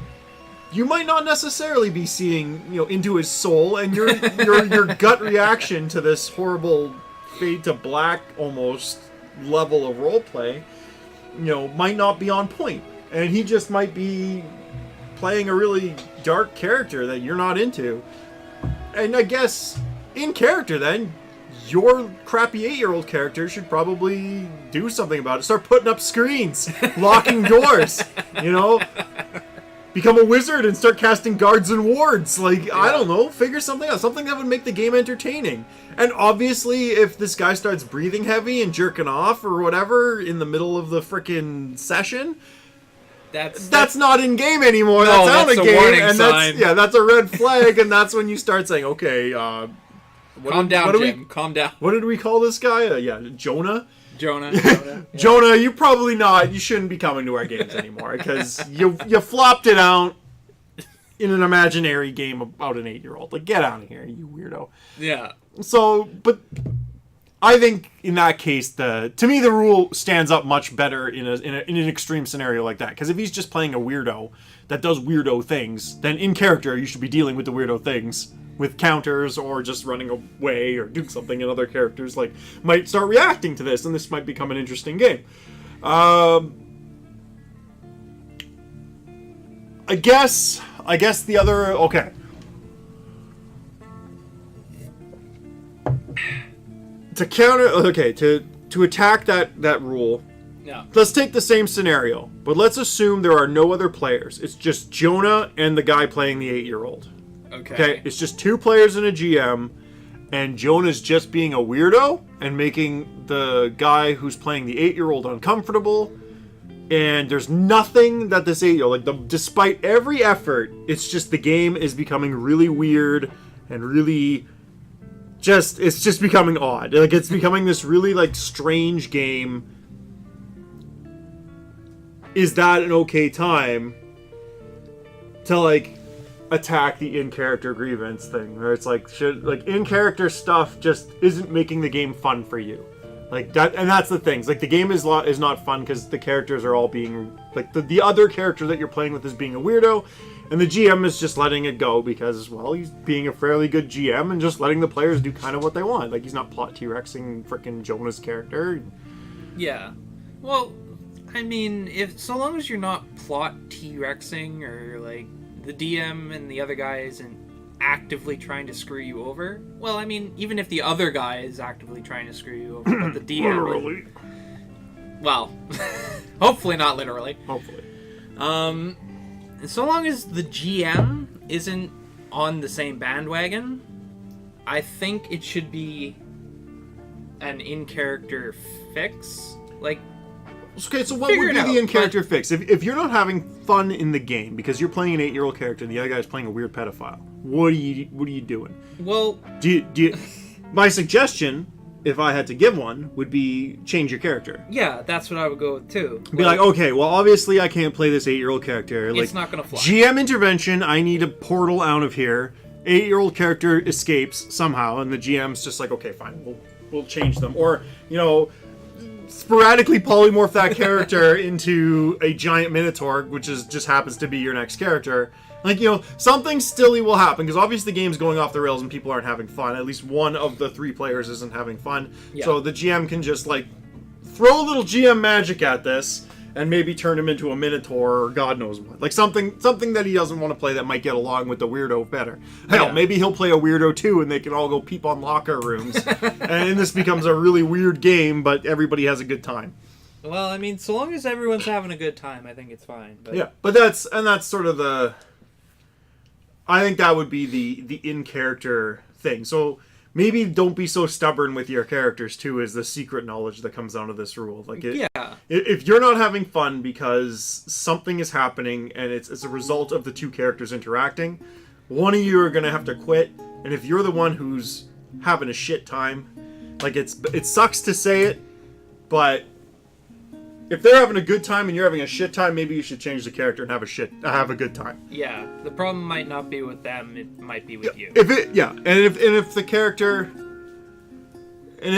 A: you might not necessarily be seeing, you know, into his soul, and your gut reaction to this horrible fade to black almost level of roleplay, you know, might not be on point. And he just might be playing a really dark character that you're not into. And I guess, in character then, your crappy 8-year-old character should probably do something about it. Start putting up screens, locking doors, you know? Become a wizard and start casting guards and wards. Like, yeah. I don't know, figure something out. Something that would make the game entertaining. And obviously, if this guy starts breathing heavy and jerking off or whatever in the middle of the frickin' session... That's not in game anymore.
C: No,
A: that's out of game,
C: warning
A: and
C: sign.
A: That's a red flag, and that's when you start saying, okay,
C: calm down, Jim. Calm down.
A: What did we call this guy? Jonah.
C: Jonah.
A: Yeah. Jonah, you probably not. You shouldn't be coming to our games anymore because you flopped it out in an imaginary game about an 8-year-old. Like, get out of here, you weirdo.
C: Yeah.
A: So, but
B: I think in that case, to me the rule stands up much better in an extreme scenario like that. Because if he's just playing a weirdo that does weirdo things, then in character you should be dealing with the weirdo things with counters or just running away or doing something, and other characters like might start reacting to this, and this might become an interesting game. I guess the other to attack that rule.
C: Yeah.
B: Let's take the same scenario, but let's assume there are no other players. It's just Jonah and the guy playing the 8-year-old. Okay. It's just 2 players and a GM, and Jonah's just being a weirdo and making the guy who's playing the 8-year-old uncomfortable. And there's nothing that this 8-year-old, despite every effort, it's just the game is becoming really weird and really it's just becoming odd. Like, it's becoming this really, like, strange game. Is that an okay time to, like, attack the in-character grievance thing? Where it's like, in-character stuff just isn't making the game fun for you. Like, that, and that's the thing. Like, the game is not fun because the characters are all being, like, the other character that you're playing with is being a weirdo, and the GM is just letting it go because, well, he's being a fairly good GM and just letting the players do kind of what they want. Like, he's not plot T-Rexing frickin' Jonah's character.
C: Yeah. Well, I mean, so long as you're not plot T-Rexing or, like, the DM and the other guy isn't actively trying to screw you over. Well, I mean, even if the other guy is actively trying to screw you over, but the DM...
B: Literally.
C: Well, hopefully not literally.
B: Hopefully.
C: So long as the GM isn't on the same bandwagon, I think it should be an in-character fix. Like,
B: okay, so what would be the in-character fix? If you're not having fun in the game because you're playing an 8-year-old character and the other guy's playing a weird pedophile, what are you doing?
C: Well,
B: do you my suggestion, if I had to give one, would be change your character.
C: Yeah, that's what I would go with too.
B: Be like, okay, well, obviously I can't play this 8-year-old character.
C: It's not gonna fly.
B: GM intervention, I need a portal out of here. 8-year-old character escapes somehow, and the GM's just like, okay, fine, we'll change them. Or, sporadically polymorph that character into a giant minotaur, which just happens to be your next character. Like, something silly will happen, because obviously the game's going off the rails and people aren't having fun. At least one of the 3 players isn't having fun. Yeah. So the GM can just, like, throw a little GM magic at this, and maybe turn him into a minotaur, or God knows what. Like, something that he doesn't want to play that might get along with the weirdo better. Hell, maybe he'll play a weirdo too, and they can all go peep on locker rooms. And this becomes a really weird game, but everybody has a good time.
C: Well, I mean, so long as everyone's having a good time, I think it's fine. But...
B: Yeah, but that's sort of the... I think that would be the in-character thing. So maybe don't be so stubborn with your characters too, is the secret knowledge that comes out of this rule. Like, if you're not having fun because something is happening and it's a result of the 2 characters interacting, one of you are gonna have to quit. And if you're the one who's having a shit time, like, it sucks to say it, but if they're having a good time and you're having a shit time, maybe you should change the character and have a good time.
C: Yeah, the problem might not be with them; it might be with you.
B: If the character, and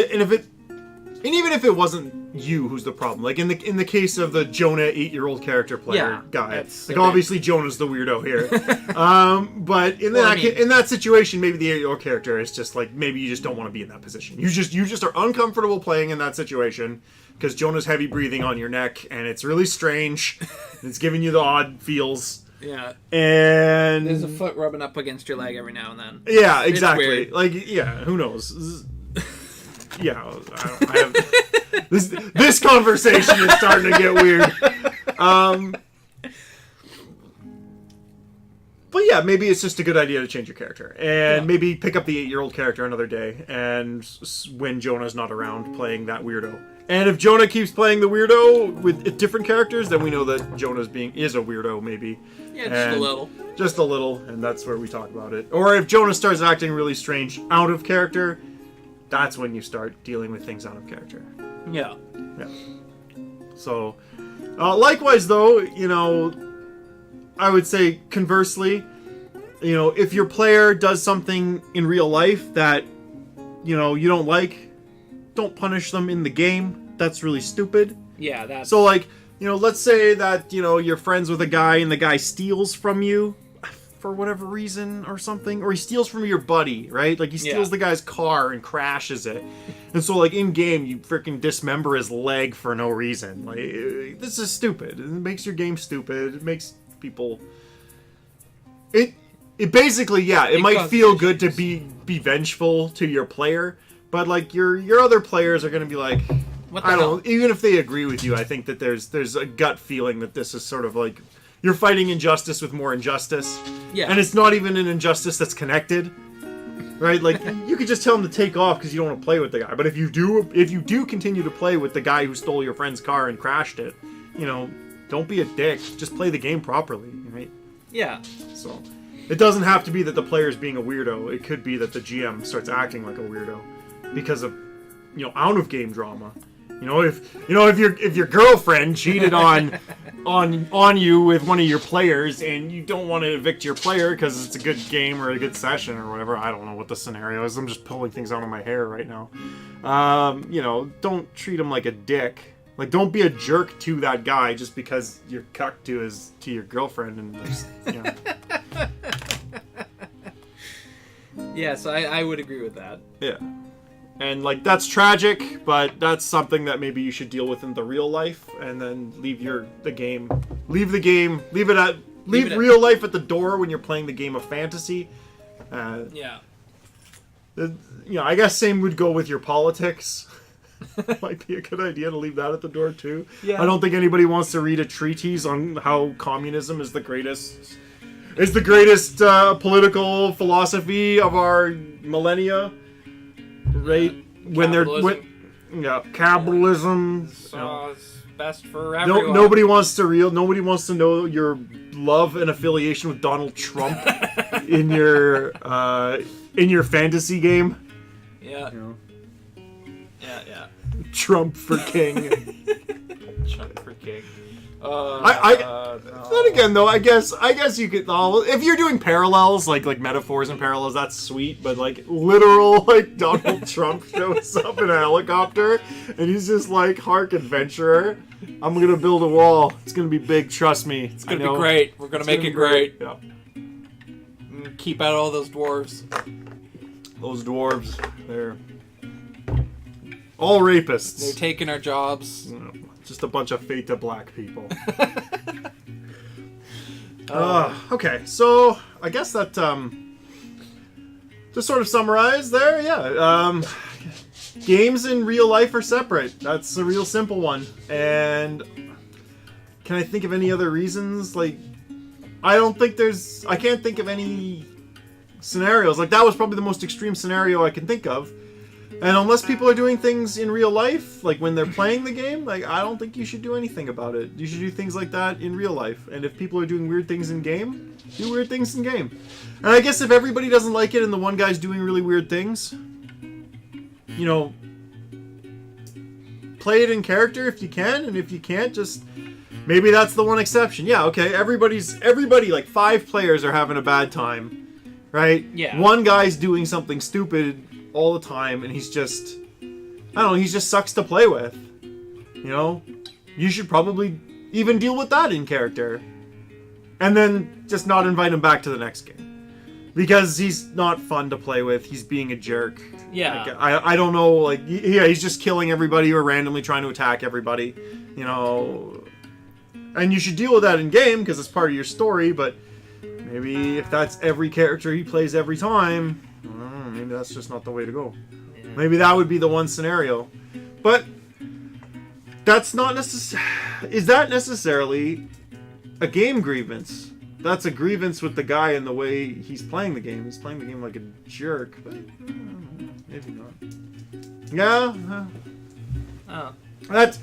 B: even if it wasn't you who's the problem, like in the case of the Jonah 8-year-old character player guy, like, obviously Jonah's the weirdo here. But in that situation, maybe the 8-year-old character is just like, maybe you just don't want to be in that position. You just are uncomfortable playing in that situation because Jonah's heavy breathing on your neck and it's really strange. It's giving you the odd feels.
C: Yeah.
B: And
C: there's a foot rubbing up against your leg every now and then.
B: Yeah, exactly. Like, who knows? Yeah, I have this conversation is starting to get weird. But yeah, maybe it's just a good idea to change your character and maybe pick up the 8-year-old character another day, and when Jonah's not around, playing that weirdo. And if Jonah keeps playing the weirdo with different characters, then we know that Jonah's is a weirdo, maybe.
C: Yeah, just a little. Just a little,
B: and that's where we talk about it. Or if Jonah starts acting really strange out of character, that's when you start dealing with things out of character.
C: Yeah.
B: Yeah. So, likewise, though, I would say conversely, if your player does something in real life that, you don't like,
A: don't punish them in the game. That's really stupid.
C: Yeah, that's...
A: So, like, you know, let's say that, you know, you're friends with a guy and the guy steals from you for whatever reason or something. Or he steals from your buddy, right? Like, he steals the guy's car and crashes it. And so, like, in-game, you freaking dismember his leg for no reason. Like, this is stupid. It makes your game stupid. It makes people... It basically, yeah, it might feel good to be vengeful to your player, but, like, your other players are going to be like... I don't know, even if they agree with you, I think that there's a gut feeling that this is sort of like you're fighting injustice with more injustice.
C: Yeah.
A: And it's not even an injustice that's connected. Right? Like you could just tell him to take off because you don't want to play with the guy. But if you do continue to play with the guy who stole your friend's car and crashed it, you know, don't be a dick. Just play the game properly, right?
C: Yeah.
A: So it doesn't have to be that the player's being a weirdo. It could be that the GM starts acting like a weirdo because of, you know, out of game drama. You know, if your girlfriend cheated on you with one of your players and you don't want to evict your player because it's a good game or a good session or whatever, I don't know what the scenario is. I'm just pulling things out of my hair right now. You know, don't treat him like a dick. Like, don't be a jerk to that guy just because you're cucked to your girlfriend and just, you know.
C: Yes, I would agree with that.
A: Yeah. And, like, that's tragic, but that's something that maybe you should deal with in the real life, and then leave real life at the door when you're playing the game of fantasy.
C: Yeah.
A: You know, I guess same would go with your politics. Might be a good idea to leave that at the door, too.
C: Yeah.
A: I don't think anybody wants to read a treatise on how communism is the greatest political philosophy of our millennia. Right when capitalism,
C: it's best for everyone.
A: Nobody wants to know your love and affiliation with Donald Trump in your fantasy game.
C: Yeah.
A: You know?
C: Yeah.
A: Trump for king.
C: Trump for king.
A: Then again, though, I guess you could. If you're doing parallels, like metaphors and parallels, that's sweet. But like literal, like Donald Trump shows up in a helicopter, and he's just like, "Hark, adventurer! I'm gonna build a wall. It's gonna be big. Trust me.
C: It's gonna be great. We're gonna make it great.
A: Yeah.
C: Keep out all those dwarves.
A: Those dwarves, they're all rapists.
C: They're taking our jobs.
A: Just a bunch of fate to black people. Okay, so I guess that to sort of summarize there, yeah. Games in real life are separate. That's a real simple one. And can I think of any other reasons? Like, I can't think of any scenarios. Like, that was probably the most extreme scenario I can think of. And unless people are doing things in real life, like when they're playing the game, like I don't think you should do anything about it. You should do things like that in real life. And if people are doing weird things in game, do weird things in game. And I guess if everybody doesn't like it and the one guy's doing really weird things, you know, play it in character if you can, and if you can't, just maybe that's the one exception. Yeah, okay, everybody, like 5 players are having a bad time, right?
C: Yeah.
A: One guy's doing something stupid all the time, and he's just, I don't know, he just sucks to play with. You know? You should probably even deal with that in character. And then just not invite him back to the next game. Because he's not fun to play with, he's being a jerk.
C: Yeah.
A: Like, I don't know, like, yeah, he's just killing everybody or randomly trying to attack everybody. You know? And you should deal with that in game, because it's part of your story, but maybe if that's every character he plays every time, I don't know, maybe that's just not the way to go. Yeah. Maybe that would be the one scenario. But that's not is that necessarily a game grievance? That's a grievance with the guy and the way he's playing the game. He's playing the game like a jerk, but maybe not. Yeah. That's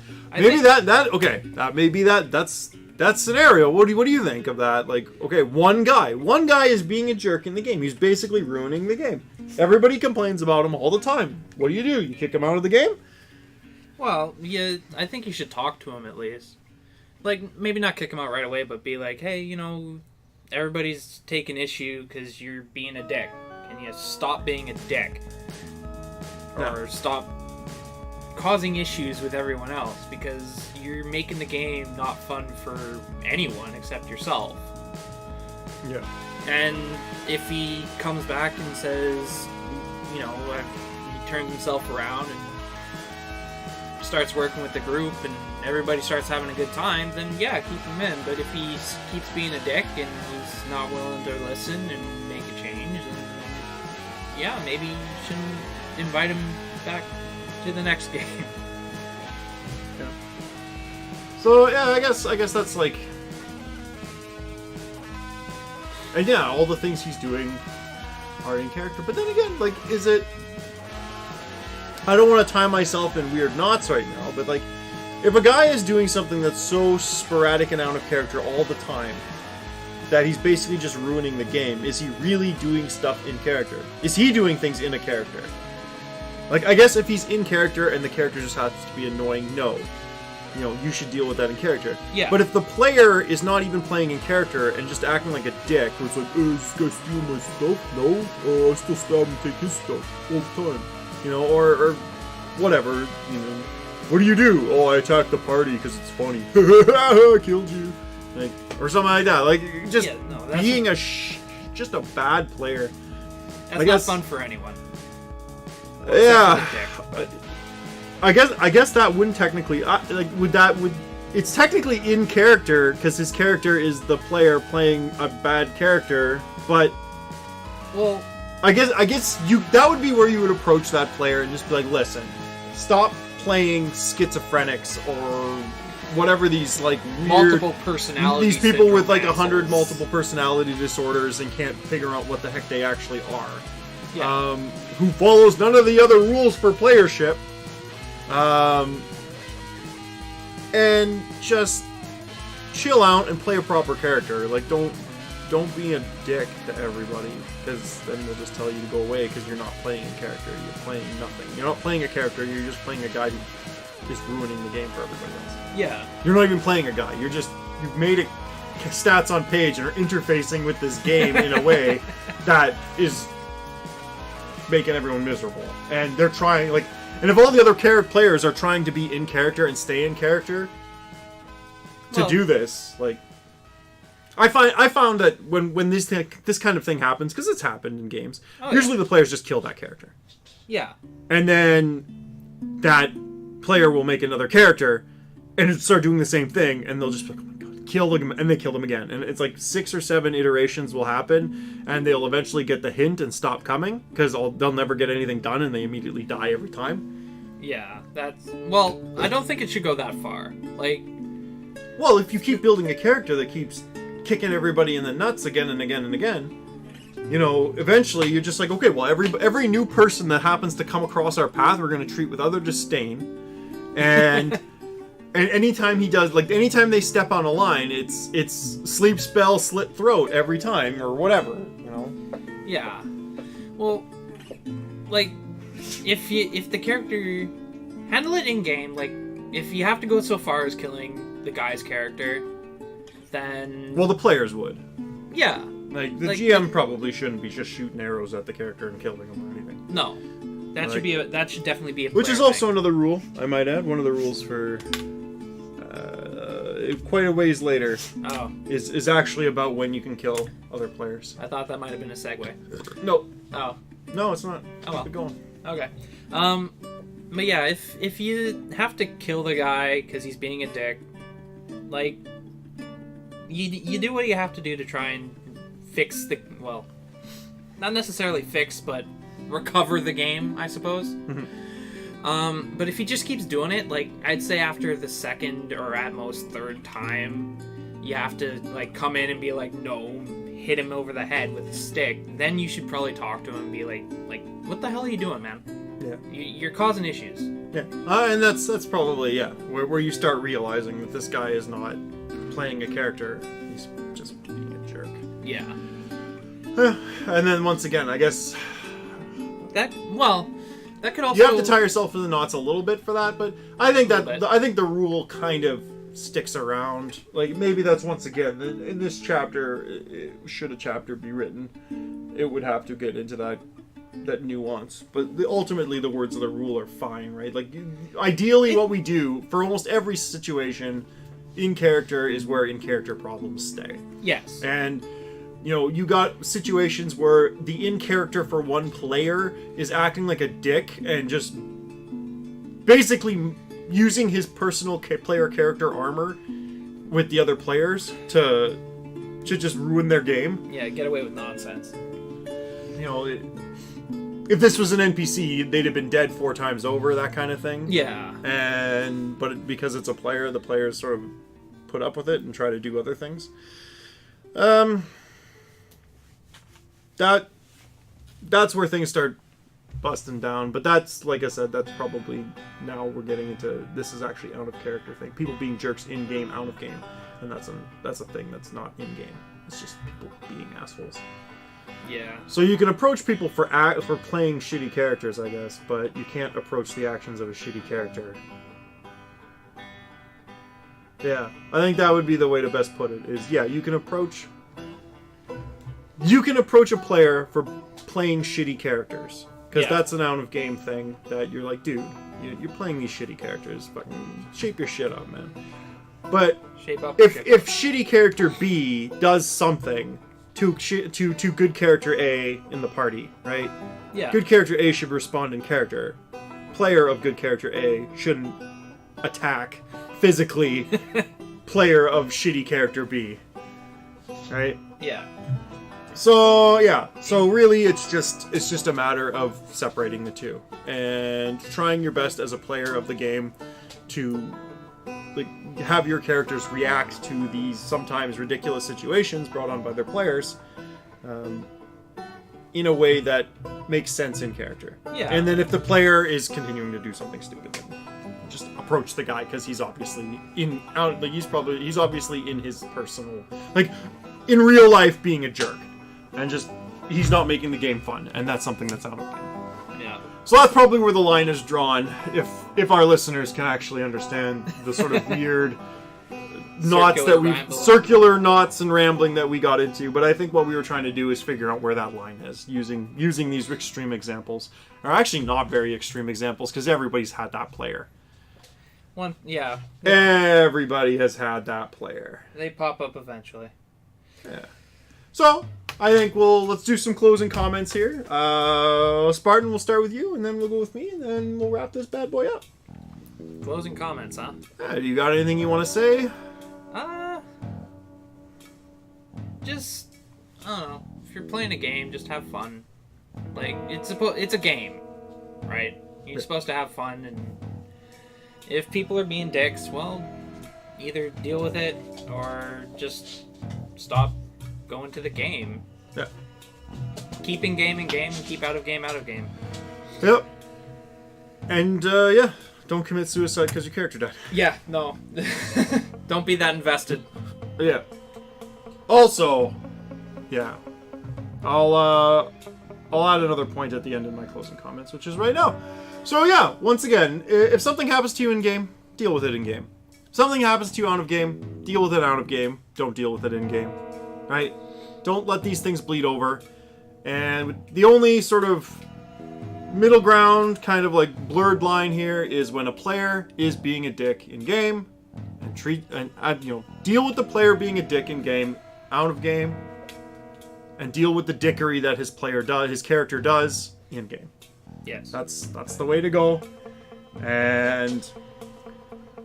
A: that scenario. What do you think of that? Like, okay, one guy is being a jerk in the game. He's basically ruining the game. Everybody complains about him all the time. What do? You kick him out of the game?
C: Well, yeah, I think you should talk to him at least. Like, maybe not kick him out right away, but be like, hey, you know, everybody's taking issue because you're being a dick. Can you stop being a dick? Or stop causing issues with everyone else because you're making the game not fun for anyone except yourself.
A: Yeah.
C: And if he comes back and says, you know, he turns himself around and starts working with the group and everybody starts having a good time, then yeah, keep him in. But if he keeps being a dick and he's not willing to listen and make a change, then yeah, maybe you shouldn't invite him back to the next game.
A: Yeah. So yeah, I guess that's like, and yeah, all the things he's doing are in character. But then again, like, is it? I don't want to tie myself in weird knots right now, but like, if a guy is doing something that's so sporadic and out of character all the time that he's basically just ruining the game, is he really doing stuff in character? Is he doing things in a character? Like, I guess if he's in character and the character just happens to be annoying, no. You know, you should deal with that in character.
C: Yeah.
A: But if the player is not even playing in character and just acting like a dick, where it's like, this guy stealing my stuff? No? I still stab him and take his stuff all the time. You know, or whatever, you know. What do you do? Oh, I attacked the party because it's funny. I killed you. Like, or something like that. Like, just being just a bad player.
C: That's not fun for anyone.
A: Yeah. I guess that wouldn't technically it's technically in character because his character is the player playing a bad character, but
C: well, I
A: guess that would be where you would approach that player and just be like, listen, stop playing schizophrenics or whatever these like weird
C: multiple personality
A: these people with like 100
C: assholes.
A: multiple personality disorders and can't figure out what the heck they actually are.
C: Yeah.
A: Who follows none of the other rules for playership. And just chill out and play a proper character. Like, don't be a dick to everybody, because then they'll just tell you to go away because you're not playing a character. You're playing nothing. You're not playing a character. You're just playing a guy who is ruining the game for everybody else.
C: Yeah.
A: You're not even playing a guy. You've made it stats on page and are interfacing with this game in a way that is making everyone miserable. And they're trying, like, and if all the other players are trying to be in character and stay in character to do this, like, I found that when this kind of thing happens, because it's happened in games, usually the players just kill that character.
C: Yeah.
A: And then that player will make another character and start doing the same thing, and they'll just be like, oh my god, kill them, and they kill them again. And it's like 6 or 7 iterations will happen, and they'll eventually get the hint and stop coming, because they'll never get anything done, and they immediately die every time.
C: Yeah, well, I don't think it should go that far. Like,
A: well, if you keep building a character that keeps kicking everybody in the nuts again and again and again, you know, eventually you're just like, okay, well, every new person that happens to come across our path, we're going to treat with utter disdain. And and anytime anytime they step on a line, it's sleep spell, slit throat every time, or whatever, you know.
C: Yeah. Well, like, if the character handle it in game, like, if you have to go so far as killing the guy's character, then
A: Well, the players would.
C: Yeah.
A: Like, the GM probably shouldn't be just shooting arrows at the character and killing them or anything.
C: No. That should definitely be a
A: which is
C: player
A: also
C: thing.
A: another rule, I might add. One of the rules for quite a ways later is actually about when you can kill other players.
C: I thought that might have been a segue.
A: No.
C: Oh.
A: No, it's not.
C: Oh well.
A: Keep it going.
C: Okay. But yeah, if you have to kill the guy because he's being a dick, like, you do what you have to do to try and fix not necessarily fix, but recover the game, I suppose.
A: Mm-hmm.
C: But if he just keeps doing it, like, I'd say after the second or at most third time, you have to, like, come in and be like, no, hit him over the head with a stick. Then you should probably talk to him and be like, what the hell are you doing, man?
A: Yeah.
C: You're causing issues.
A: Yeah. And that's probably, where you start realizing that this guy is not playing a character. He's just being a jerk.
C: Yeah.
A: And then once again, I guess
C: that could also...
A: You have to tie yourself in the knots a little bit for that, but I think the rule kind of sticks around. Like, maybe that's once again in this chapter. Should a chapter be written, it would have to get into that nuance. But ultimately, the words of the rule are fine, right? Like, ideally, what we do for almost every situation in character is where in character problems stay.
C: Yes.
A: And you got situations where the in character for one player is acting like a dick and just basically using his personal player character armor with the other players to just ruin their game.
C: Yeah, get away with nonsense.
A: If this was an NPC, they'd have been dead 4 times over, that kind of thing.
C: Yeah.
A: But because it's a player, the players sort of put up with it and try to do other things. That's where things start busting down. But that's, like I said, that's probably, now we're getting into, this is actually out of character thing. People being jerks in game, out of game, and that's a thing that's not in game. It's just people being assholes.
C: Yeah.
A: So you can approach people for playing shitty characters, I guess, but you can't approach the actions of a shitty character. Yeah, I think that would be the way to best put it. Is you can approach a player for playing shitty characters, because that's an out of game thing that you're like, dude, you're playing these shitty characters. Fucking shape your shit up, man. But
C: shape up.
A: If shitty character B does something to good character A in the party, right?
C: Yeah.
A: Good character A should respond in character. Player of good character A shouldn't attack physically player of shitty character B. Right?
C: Yeah.
A: So really it's just a matter of separating the two and trying your best as a player of the game to have your characters react to these sometimes ridiculous situations brought on by their players in a way that makes sense in character.
C: Yeah.
A: And then if the player is continuing to do something stupid, then just approach the guy, because he's obviously he's obviously in his personal, in real life, being a jerk, and just he's not making the game fun, and that's something that's out of game. So that's probably where the line is drawn, if our listeners can actually understand the sort of weird circular knots and rambling that we got into. But I think what we were trying to do is figure out where that line is, using these extreme examples. Or actually not very extreme examples, because everybody's had that player. Everybody has had that player.
C: They pop up eventually.
A: Yeah. So, I think let's do some closing comments here. Spartan, we'll start with you, and then we'll go with me, and then we'll wrap this bad boy up.
C: Closing comments, huh?
A: Do you got anything you want to say?
C: Just, I don't know. If you're playing a game, just have fun. It's a game, right? You're supposed to have fun, and if people are being dicks, well, either deal with it, or just stop going to the game.
A: Yeah.
C: Keep in game, and keep out of game, out of game.
A: Yep. And, don't commit suicide because your character died.
C: Yeah, no. Don't be that invested.
A: Yeah. Also, yeah. I'll add another point at the end in my closing comments, which is right now. So yeah, once again, if something happens to you in game, deal with it in game. If something happens to you out of game, deal with it out of game. Don't deal with it in game. Right? Don't let these things bleed over. And the only sort of middle ground, kind of blurred line here, is when a player is being a dick in game, and deal with the player being a dick in game, out of game, and deal with the dickery that his character does in game.
C: Yes.
A: That's the way to go. And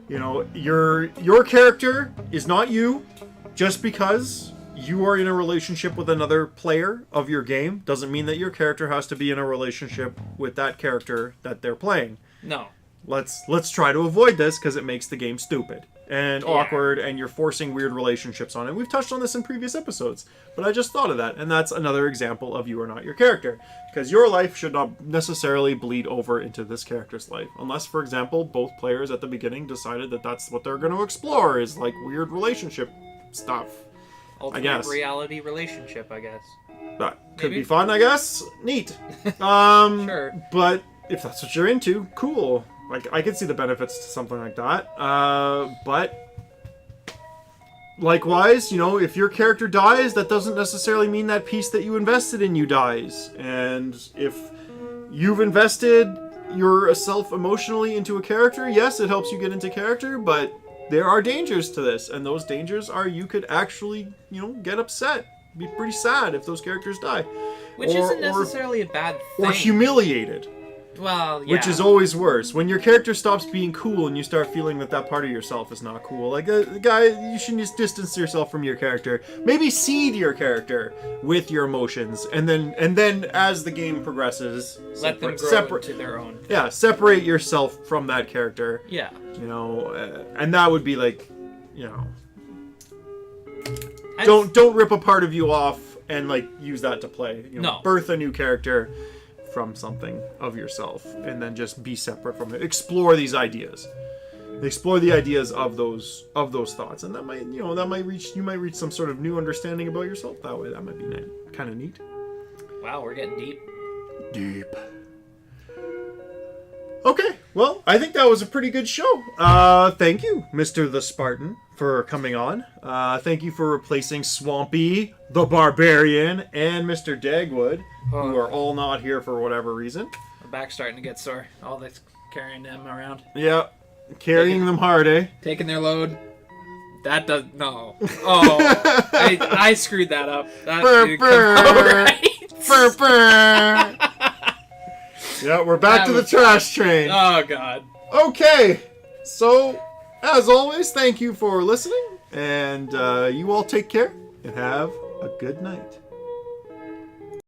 A: your character is not you. Just because you are in a relationship with another player of your game doesn't mean that your character has to be in a relationship with that character that they're playing.
C: No.
A: Let's try to avoid this, because it makes the game stupid and awkward, and you're forcing weird relationships on it. We've touched on this in previous episodes, but I just thought of that, and that's another example of you are not your character, because your life should not necessarily bleed over into this character's life, unless, for example, both players at the beginning decided that that's what they're going to explore, is weird relationship stuff.
C: Ultimate reality relationship, I guess.
A: That could be fun, I guess. Neat.
C: Sure.
A: But if that's what you're into, cool. I could see the benefits to something like that. But likewise, if your character dies, that doesn't necessarily mean that piece that you invested in you dies. And if you've invested yourself emotionally into a character, yes, it helps you get into character, but there are dangers to this, and those dangers are you could actually, get upset, be pretty sad if those characters die.
C: Which isn't necessarily a bad thing.
A: Or humiliated.
C: Well, yeah.
A: Which is always worse. When your character stops being cool and you start feeling that part of yourself is not cool. Like, the guy, you should just distance yourself from your character. Maybe seed your character with your emotions. And then as the game progresses...
C: Let them grow into their own.
A: Yeah, separate yourself from that character.
C: Yeah.
A: And that would be like, Don't rip a part of you off and, use that to play.
C: No.
A: Birth a new character from something of yourself, and then just be separate from it. Explore these ideas. Explore the ideas of those thoughts, and that might you might reach some sort of new understanding about yourself that way. That might be kind of neat.
C: Wow, we're getting deep.
A: Deep. Okay, well, I think that was a pretty good show. Thank you, Mr. the Spartan, for coming on. Thank you for replacing Swampy, the Barbarian, and Mr. Dagwood, who are all not here for whatever reason.
C: My back's starting to get sore. All this carrying them around.
A: Yeah, carrying them hard, eh?
C: Taking their load. That does... No. Oh, I screwed that up. That didn't come out right.
A: Yeah, we're back to the trash train.
C: Oh, God.
A: Okay, so, as always, thank you for listening, and you all take care, and have a good night.